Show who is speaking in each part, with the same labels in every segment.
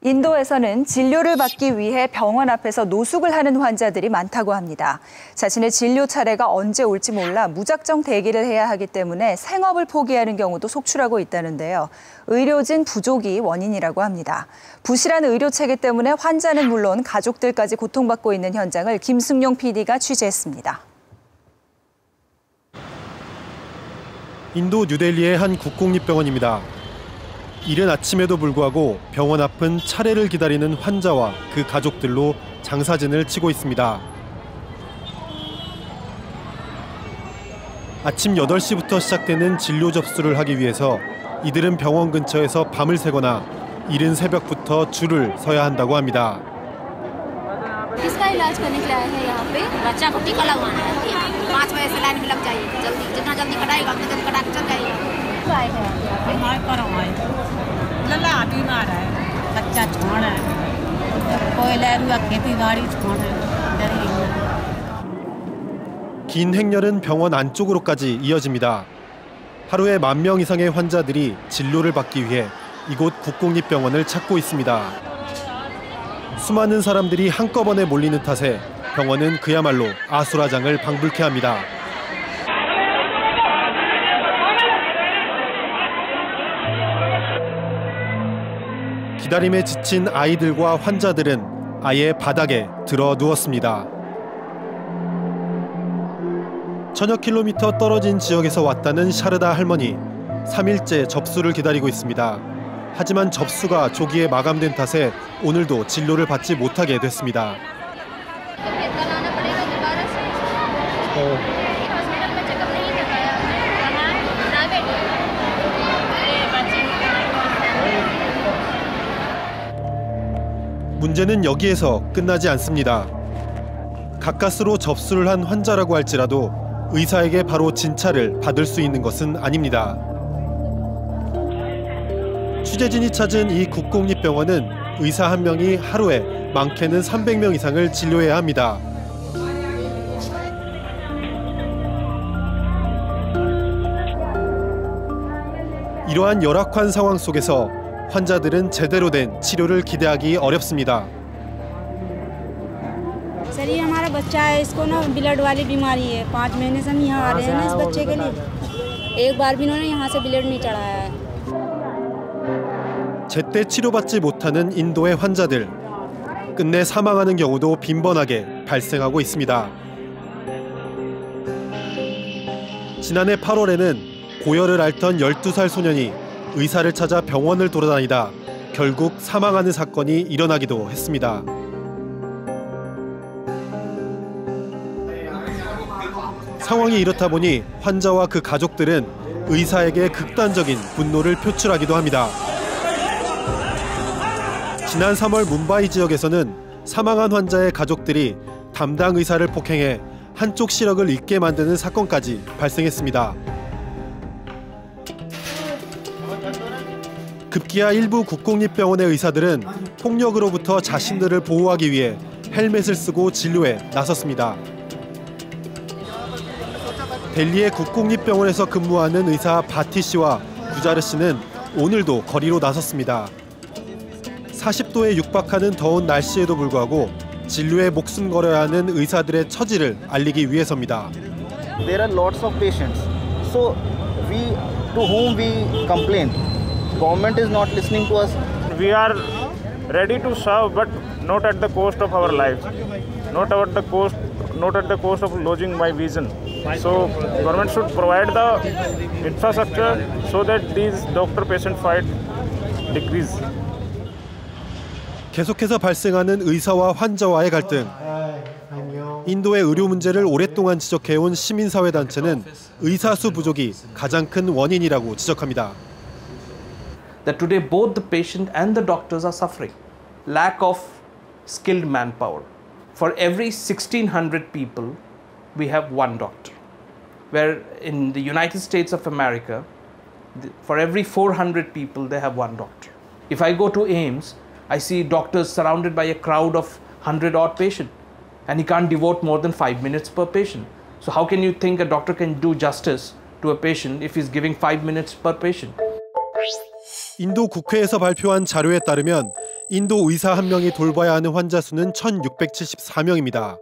Speaker 1: 인도에서는 진료를 받기 위해 병원 앞에서 노숙을 하는 환자들이 많다고 합니다. 자신의 진료 차례가 언제 올지 몰라 무작정 대기를 해야 하기 때문에 생업을 포기하는 경우도 속출하고 있다는데요. 의료진 부족이 원인이라고 합니다. 부실한 의료 체계 때문에 환자는 물론 가족들까지 고통받고 있는 현장을 김승용 PD가 취재했습니다.
Speaker 2: 인도 뉴델리의 한 국공립병원입니다. 이른 아침에도 불구하고 병원 앞은 차례를 기다리는 환자와 그 가족들로 장사진을 치고 있습니다. 아침 8시부터 시작되는 진료 접수를 하기 위해서 이들은 병원 근처에서 밤을 새거나 이른 새벽부터 줄을 서야 한다고 합니다. 긴 행렬은 병원 안쪽으로까지 이어집니다. 하루에 10,000명 이상의 환자들이 진료를 받기 위해 이곳 국공립병원을 찾고 있습니다. 수많은 사람들이 한꺼번에 몰리는 탓에 병원은 그야말로 아수라장을 방불케 합니다. 기다림에 지친 아이들과 환자들은 아예 바닥에 들어 누웠습니다. 천여 킬로미터 떨어진 지역에서 왔다는 샤르다 할머니, 3일째 접수를 기다리고 있습니다. 하지만 접수가 조기에 마감된 탓에 오늘도 진료를 받지 못하게 됐습니다. 문제는 여기에서 끝나지 않습니다. 가까스로 접수를 한 환자라고 할지라도 의사에게 바로 진찰을 받을 수 있는 것은 아닙니다. 취재진이 찾은 이 국공립병원은 의사 한 명이 하루에 많게는 300명 이상을 진료해야 합니다. 이러한 열악한 상황 속에서 환자들은 제대로 된 치료를 기대하기 어렵습니다.
Speaker 3: सर ये हमारा बच्चा है, इसको ना ब्लड वाली बीमारी है। 5 महीने से हम यहाँ आ रहे हैं ना इस बच्चे के लिए। एक बार भी इन्होंने यहाँ से ब्लड नहीं चढ़ाया है।
Speaker 2: 제때 치료받지 못하는 인도의 환자들. 끝내 사망하는 경우도 빈번하게 발생하고 있습니다. 지난해 8월에는 고열을 앓던 12살 소년이 의사를 찾아 병원을 돌아다니다 결국 사망하는 사건이 일어나기도 했습니다. 상황이 이렇다 보니 환자와 그 가족들은 의사에게 극단적인 분노를 표출하기도 합니다. 지난 3월 뭄바이 지역에서는 사망한 환자의 가족들이 담당 의사를 폭행해 한쪽 시력을 잃게 만드는 사건까지 발생했습니다. 급기야 일부 국공립병원의 의사들은 폭력으로부터 자신들을 보호하기 위해 헬멧을 쓰고 진료에 나섰습니다. 델리의 국공립병원에서 근무하는 의사 바티 씨와 구자르 씨는 오늘도 거리로 나섰습니다. 40도에 육박하는 더운 날씨에도 불구하고 진료에 목숨 걸어야 하는 의사들의 처지를 알리기 위해서입니다.
Speaker 4: There are lots of patients. So we to whom we complain. Government is not listening to us.
Speaker 5: We are ready to serve, but not at the cost of our lives, not at the cost of losing my vision. So government should provide the infrastructure so that these doctor-patient fight decrease.
Speaker 2: 계속해서 발생하는 의사와 환자와의 갈등. 인도의 의료 문제를 오랫동안 지적해온 시민사회단체는 의사 수 부족이 가장 큰 원인이라고 지적합니다.
Speaker 6: That today both the patient and the doctors are suffering. Lack of skilled manpower. For every 1,600 people, we have one doctor. Where in the United States of America, for every 400 people, they have one doctor. If I go to AIIMS, I see doctors surrounded by a crowd of 100-odd patients, and he can't devote more than 5 minutes per patient. So how can you think a doctor can do justice to a patient if he's giving 5 minutes per patient?
Speaker 2: 인도 국회에서 발표한 자료에 따르면 인도 의사 1명이 돌봐야 하는 환자 수는 1,674명입니다.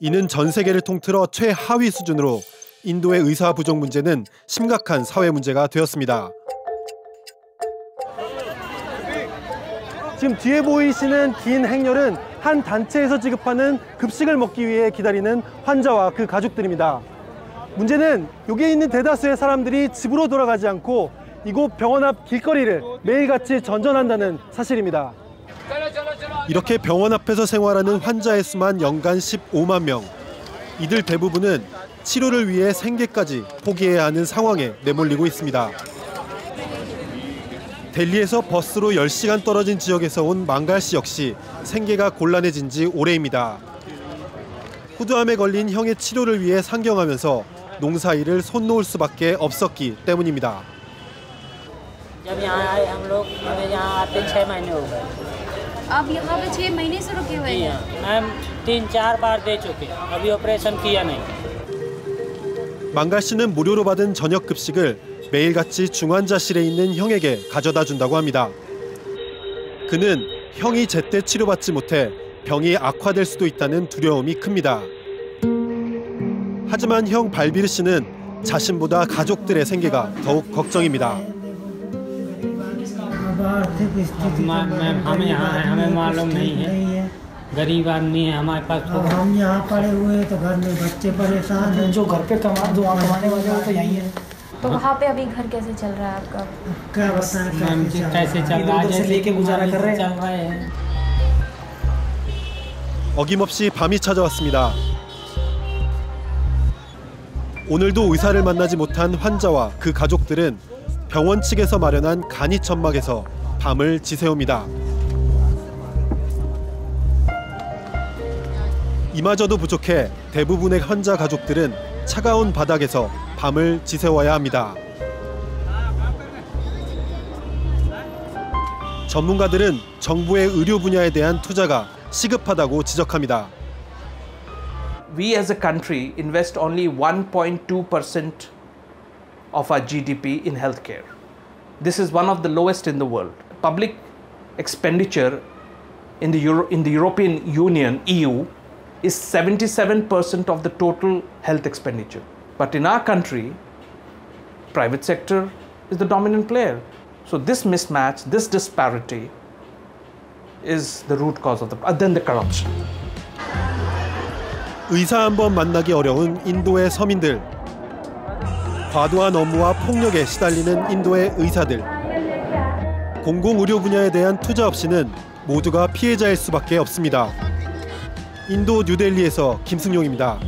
Speaker 2: 이는 전 세계를 통틀어 최하위 수준으로 인도의 의사 부족 문제는 심각한 사회 문제가 되었습니다. 지금 뒤에 보이시는 긴 행렬은 한 단체에서 지급하는 급식을 먹기 위해 기다리는 환자와 그 가족들입니다. 문제는 여기에 있는 대다수의 사람들이 집으로 돌아가지 않고 이곳 병원 앞 길거리를 매일같이 전전한다는 사실입니다. 이렇게 병원 앞에서 생활하는 환자의 수만 연간 15만 명. 이들 대부분은 치료를 위해 생계까지 포기해야 하는 상황에 내몰리고 있습니다. 델리에서 버스로 10시간 떨어진 지역에서 온 망갈 씨 역시 생계가 곤란해진 지 오래입니다. 후두암에 걸린 형의 치료를 위해 상경하면서 농사일을 손 놓을 수밖에 없었기 때문입니다.
Speaker 7: जब यहाँ आए हम लोग हमें यहाँ आते 6 महीने हो गए।
Speaker 3: आप यहाँ पे 6 महीने से रुके हुए हैं?
Speaker 7: मैम 3-4 बार दे चुके, अभी ऑपरेशन किया नहीं।
Speaker 2: 망갈 씨는 무료로 받은 저녁 급식을 매일같이 중환자실에 있는 형에게 가져다 준다고 합니다. 그는 형이 제때 치료받지 못해 병이 악화될 수도 있다는 두려움이 큽니다. 하지만 형 발비르 씨는 자신보다 가족들의 생계가 더욱 걱정입니다.
Speaker 7: मैम हम यहाँ हैं, हमें मालूम नहीं है, गरीब आदमी है हमारे पास।
Speaker 8: हम यहाँ पड़े हुए हैं तो घर में बच्चे परेशान हैं, जो घर पे कमाने वाले वो तो यहीं है।
Speaker 9: तो वहाँ पे अभी घर कैसे चल रहा है आपका?
Speaker 8: क्या बताएं
Speaker 7: मैम कैसे चल रहा है, जैसे लेके गुजारा कर रहे हैं।
Speaker 2: 어김없이 밤이 찾아왔습니다. 오늘도 의사를 만나지 못한 환자와 그 가족들은 병원 측에서 마련한 간이 천막에서 밤을 지새웁니다. 이마저도 부족해 대부분의 환자 가족들은 차가운 바닥에서 밤을 지새워야 합니다. 전문가들은 정부의 의료 분야에 대한 투자가 시급하다고 지적합니다.
Speaker 6: We as a country invest only 1.2% of our GDP in healthcare. This is one of the lowest in the world. Public expenditure in the European Union, EU, is 77% of the total health expenditure. But in our country, private sector is the dominant player. So this mismatch, this disparity is the root cause of then the corruption.
Speaker 2: 의사 한 번 만나기 어려운 인도의 서민들. 과도한 업무와 폭력에 시달리는 인도의 의사들. 공공의료 분야에 대한 투자 없이는 모두가 피해자일 수밖에 없습니다. 인도 뉴델리에서 김승용입니다.